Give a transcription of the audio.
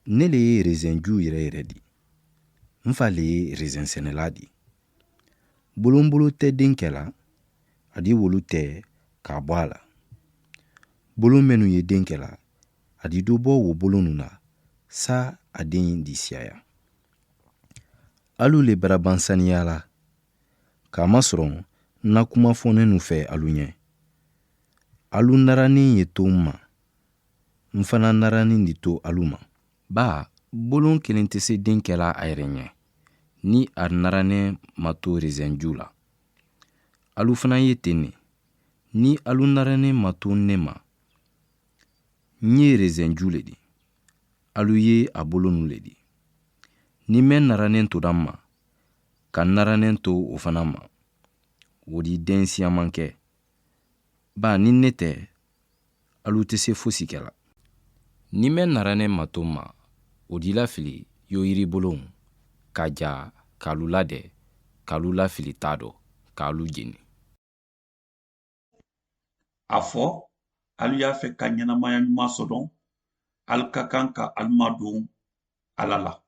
Ne le ye resenju yɛrɛ di. N fa le ye resen sɛnɛla di. Bolonbolo tɛ denkɛ la, a di wolu tɛ k'a bɔ a la. Bolon minnu ye denkɛ la, a di dɔ bɔ wo bolon na sa a den di siyaya. Alu le barabansaniya la, k'a masɔrɔ na kuma fɔnen nu fɛ alu ɲɛ. Alu naranin ye to n ma, n fana naranin di to alu ma. Ba, bolon kelen tɛ se denkɛ la a yɛrɛ ɲɛ, ni a naranen ma to resenju la. Alu fana ye ten ne, ni alu naranen ma to ne ma, n ye resenju le di. Alu ye a bolonu le di. Ni mɛ naranen tora n ma, ka naranen to o fana ma, o di den siyaman kɛ. Ba, ni ne tɛ, alu tɛ se fosi kɛ la. Ni mɛ naranen ma to n ma, o di lafili yo yiri bolon, ka ja, k'alu ladɛ, k'alu lafili t'a dɔ, k'alu jeni. A fɔ alu y'a fɛ ka ɲɛnamaya ɲuman sɔrɔ, alu ka kan ka alu madon Ala la.